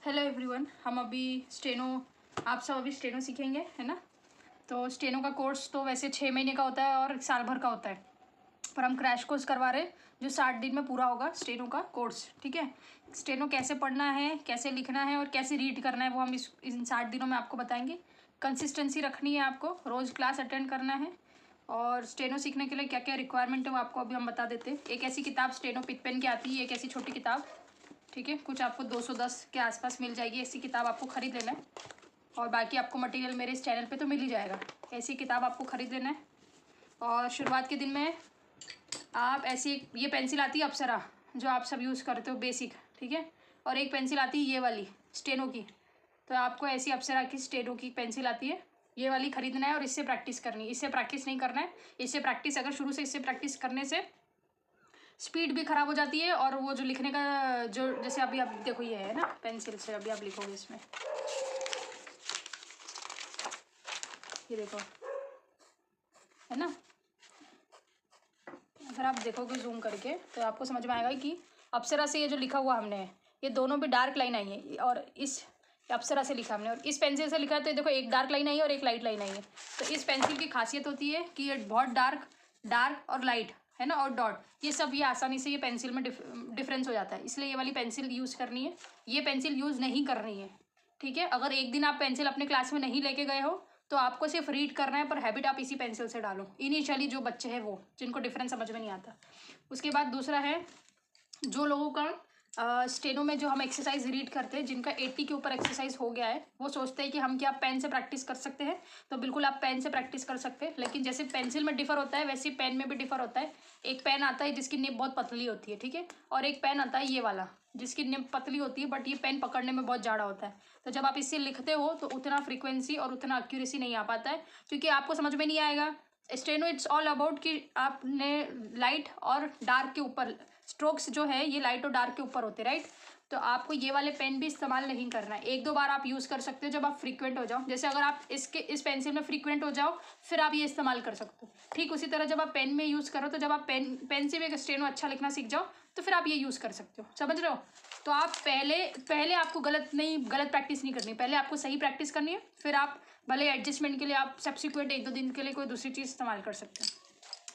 Hello everyone, हम अभी steno आप सब अभी स्टेनो सीखेंगे, है ना। तो स्टेनो का कोर्स तो वैसे 6 महीने का होता है और साल भर का होता है, पर हम क्रैश कोर्स करवा रहे हैं जो 60 दिन में पूरा होगा स्टेनो का कोर्स। ठीक है, स्टेनो कैसे पढ़ना है, कैसे लिखना है और कैसे रीड करना है वो हम इन 60 दिनों में आपको बताएंगे। कंसिस्टेंसी रखनी है, आपको रोज़ क्लास अटेंड करना है और स्टेनो सीखने के लिए क्या क्या रिक्वायरमेंट है वो आपको अभी हम बता देते हैं। एक ऐसी किताब स्टेनो पिक पेन की आती है, एक ऐसी छोटी किताब, ठीक है, कुछ आपको 210 के आसपास मिल जाएगी। ऐसी किताब आपको ख़रीद लेना है और बाकी आपको मटेरियल मेरे इस चैनल पे तो मिल ही जाएगा। ऐसी किताब आपको ख़रीद लेना है और शुरुआत के दिन में आप ऐसी ये पेंसिल आती है अप्सरा, जो आप सब यूज़ करते हो बेसिक, ठीक है। और एक पेंसिल आती है ये वाली स्टेनो की, तो आपको ऐसी अप्सरा की स्टेनो की पेंसिल आती है, ये वाली ख़रीदना है और इससे प्रैक्टिस करनी है। इससे प्रैक्टिस नहीं करना है, इससे प्रैक्टिस अगर शुरू से इससे प्रैक्टिस करने से स्पीड भी ख़राब हो जाती है और वो जो लिखने का जो जैसे अभी आप देखो ये है ना, पेंसिल से अभी आप लिखोगे इसमें, ये देखो, है ना। अगर आप देखोगे जूम करके तो आपको समझ में आएगा कि अप्सरा से ये जो लिखा हुआ हमने, ये दोनों भी डार्क लाइन आई है और इस अप्सरा से लिखा हमने और इस पेंसिल से लिखा है तो देखो एक डार्क लाइन आई है और एक लाइट लाइन आई है। तो इस पेंसिल की खासियत होती है कि ये बहुत डार्क और लाइट है ना, और डॉट, ये सब ये आसानी से ये पेंसिल में डिफरेंस हो जाता है, इसलिए ये वाली पेंसिल यूज़ करनी है, ये पेंसिल यूज़ नहीं करनी है। ठीक है, अगर एक दिन आप पेंसिल अपने क्लास में नहीं लेके गए हो तो आपको सिर्फ रीड करना है, पर हैबिट आप इसी पेंसिल से डालो इनिशियली, जो बच्चे हैं वो जिनको डिफरेंस समझ में नहीं आता। उसके बाद दूसरा है, जो लोगों का स्टेनो में जो हम एक्सरसाइज रीड करते हैं, जिनका 80 के ऊपर एक्सरसाइज हो गया है, वो सोचते हैं कि हम क्या पेन से प्रैक्टिस कर सकते हैं। तो बिल्कुल आप पेन से प्रैक्टिस कर सकते हैं, लेकिन जैसे पेंसिल में डिफर होता है वैसे ही पेन में भी डिफर होता है। एक पेन आता है जिसकी निब बहुत पतली होती है, ठीक है, और एक पेन आता है ये वाला जिसकी निब पतली होती है बट ये पेन पकड़ने में बहुत जाड़ा होता है। तो जब आप इससे लिखते हो तो उतना फ्रीक्वेंसी और उतना एक्यूरेसी नहीं आ पाता है, क्योंकि आपको समझ में नहीं आएगा। स्टेनो इट्स ऑल अबाउट कि आपने लाइट और डार्क के ऊपर स्ट्रोक्स जो है ये लाइट और डार्क के ऊपर होते हैं, राइट। तो आपको ये वाले पेन भी इस्तेमाल नहीं करना है, एक दो बार आप यूज़ कर सकते हो जब आप फ्रीक्वेंट हो जाओ। जैसे अगर आप इस पेंसिल में फ्रीक्वेंट हो जाओ फिर आप ये इस्तेमाल कर सकते हो। ठीक उसी तरह जब आप पेन में यूज़ करो, तो जब आप पेन से भी एक स्टेनो अच्छा लिखना सीख जाओ तो फिर आप ये यूज़ कर सकते हो, समझ रहे हो। तो आप पहले आपको गलत प्रैक्टिस नहीं करनी, पहले आपको सही प्रैक्टिस करनी है, फिर आप भले एडजस्टमेंट के लिए आप सब्सिक्वेंट एक दो दिन के लिए कोई दूसरी चीज़ इस्तेमाल कर सकते हैं।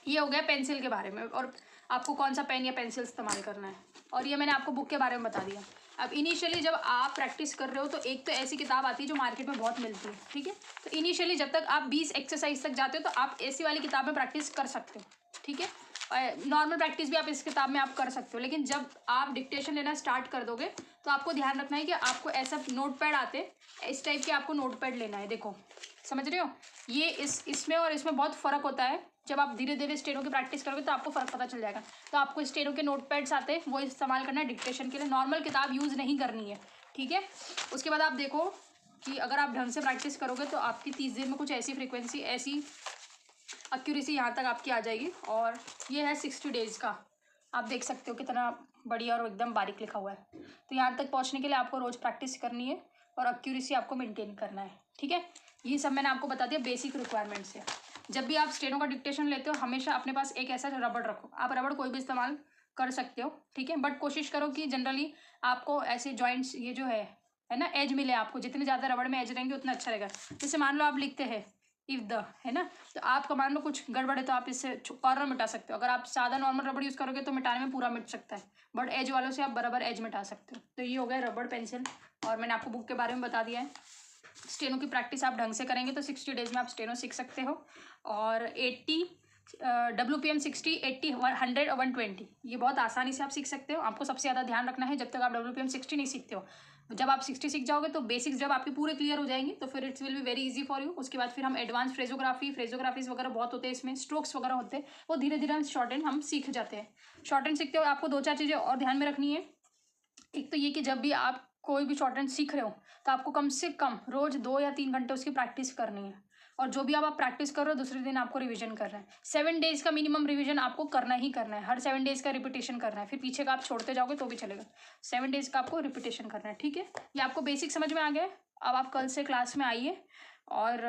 ये हो गया पेंसिल के बारे में और आपको कौन सा पेन या पेंसिल इस्तेमाल करना है, और ये मैंने आपको बुक के बारे में बता दिया। अब इनिशियली जब आप प्रैक्टिस कर रहे हो तो एक तो ऐसी किताब आती है जो मार्केट में बहुत मिलती है, ठीक है। तो इनिशियली जब तक आप 20 एक्सरसाइज तक जाते हो तो आप ऐसी वाली किताब में प्रैक्टिस कर सकते हो, ठीक है। नॉर्मल प्रैक्टिस भी आप इस किताब में आप कर सकते हो, लेकिन जब आप डिक्टेशन लेना स्टार्ट कर दोगे तो आपको ध्यान रखना है कि आपको ऐसा नोट पैड आते, इस टाइप के आपको नोट पैड लेना है। देखो, समझ रहे हो, ये इसमें और इसमें बहुत फ़र्क होता है। जब आप धीरे धीरे स्टेनो की प्रैक्टिस करोगे तो आपको फ़र्क पता चल जाएगा। तो आपको स्टेनो के नोट पैड्स आते हैं, वो इस्तेमाल करना है डिक्टेशन के लिए, नॉर्मल किताब यूज़ नहीं करनी है, ठीक है। उसके बाद आप देखो कि अगर आप ढंग से प्रैक्टिस करोगे तो आपकी 30 दिन में कुछ ऐसी फ्रीक्वेंसी, ऐसी एक्यूरेसी यहाँ तक आपकी आ जाएगी। और ये है 60 डेज़ का, आप देख सकते हो कितना बढ़िया और एकदम बारीक लिखा हुआ है। तो यहाँ तक पहुँचने के लिए आपको रोज़ प्रैक्टिस करनी है और एक्यूरेसी आपको मेंटेन करना है, ठीक है। ये सब मैंने आपको बता दिया बेसिक रिक्वायरमेंट्स है। जब भी आप स्टेनो का डिक्टेशन लेते हो हमेशा अपने पास एक ऐसा रबड़ रखो, आप रबड़ कोई भी इस्तेमाल कर सकते हो, ठीक है, बट कोशिश करो कि जनरली आपको ऐसे जॉइंट्स ये जो है ना, एज मिले आपको। जितने ज़्यादा रबड़ में एज रहेंगे उतना अच्छा रहेगा। जैसे मान लो आप लिखते हैं इफ द, है ना, तो आपका मान लो कुछ गड़बड़ है तो आप इससे कॉर्नर मिटा सकते हो। अगर आप सादा नॉर्मल रबड़ यूज़ करोगे तो मिटाने में पूरा मिट सकता है, बट एज वालों से आप बराबर एज मिटा सकते हो। तो ये हो गया रबड़ पेंसिल, और मैंने आपको बुक के बारे में बता दिया है। स्टेनो की प्रैक्टिस आप ढंग से करेंगे तो 60 डेज़ में आप स्टेनो सीख सकते हो। और 80 WPM 60, 80, 100 और 120 ये बहुत आसानी से आप सीख सकते हो। आपको सबसे ज़्यादा ध्यान रखना है जब तक आप WPM 60 नहीं सीखते हो। जब आप 60 सीख जाओगे तो बेसिक्स जब आपके पूरे क्लियर हो जाएंगे तो फिर it's will be very easy for you. उसके बाद फिर हम एडवांस फ्रेजोग्राफीज वगैरह बहुत होते हैं इसमें, स्ट्रोक्स वगैरह होते हैं, वो धीरे धीरे हम शॉर्ट एंड हम सीख जाते हैं। शॉर्ट एंड सीखते हो आपको 2-4 चीज़ें और ध्यान में रखनी है। एक तो ये कि जब भी आप कोई भी शॉर्ट हैंड सीख रहे हो तो आपको कम से कम रोज़ 2 या 3 घंटे उसकी प्रैक्टिस करनी है, और जो भी आप प्रैक्टिस कर रहे हो दूसरे दिन आपको रिवीजन करना है। 7 डेज़ का मिनिमम रिवीजन आपको करना ही करना है, हर 7 डेज़ का रिपीटेशन करना है। फिर पीछे का आप छोड़ते जाओगे तो भी चलेगा, 7 डेज़ का आपको रिपीटेशन करना है, ठीक है। ये आपको बेसिक समझ में आ गया। अब आप कल से क्लास में आइए और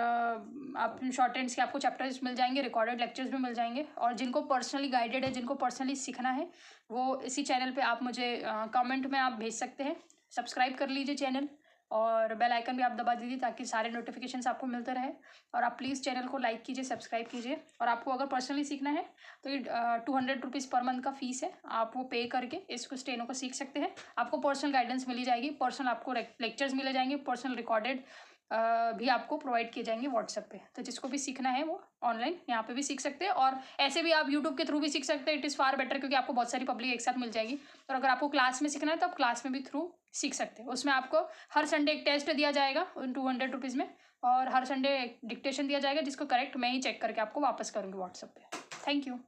आप शॉर्ट हैंड्स के आपको चैप्टर्स मिल जाएंगे, रिकॉर्डेड लेक्चर्स भी मिल जाएंगे। और जिनको पर्सनली गाइडेड है, जिनको पर्सनली सीखना है, वो इसी चैनल पे आप मुझे कमेंट में आप भेज सकते हैं। सब्सक्राइब कर लीजिए चैनल, और बेल आइकन भी आप दबा दीजिए ताकि सारे नोटिफिकेशंस आपको मिलते रहे। और आप प्लीज़ चैनल को लाइक कीजिए, सब्सक्राइब कीजिए। और आपको अगर पर्सनली सीखना है तो ये 200 रुपीज़ पर मंथ का फ़ीस है, आप वो पे करके इसको स्टेनो को सीख सकते हैं। आपको पर्सनल गाइडेंस मिली जाएगी, पर्सनल आपको लेक्चर्स मिले जाएंगे, पर्सनल रिकॉर्डेड भी आपको प्रोवाइड किए जाएंगे व्हाट्सएप पे। तो जिसको भी सीखना है वो ऑनलाइन यहाँ पे भी सीख सकते हैं, और ऐसे भी आप यूट्यूब के थ्रू भी सीख सकते हैं। इट इज़ फार बेटर, क्योंकि आपको बहुत सारी पब्लिक एक साथ मिल जाएगी। और अगर आपको क्लास में सीखना है तो आप क्लास में भी थ्रू सीख सकते हैं। उसमें आपको हर संडे एक टेस्ट दिया जाएगा उन 200 रुपीज़ में, और हर संडे एक डिक्टेशन दिया जाएगा जिसको करेक्ट मैं ही चेक करके आपको वापस करूँगी व्हाट्सएप पे। Thank you.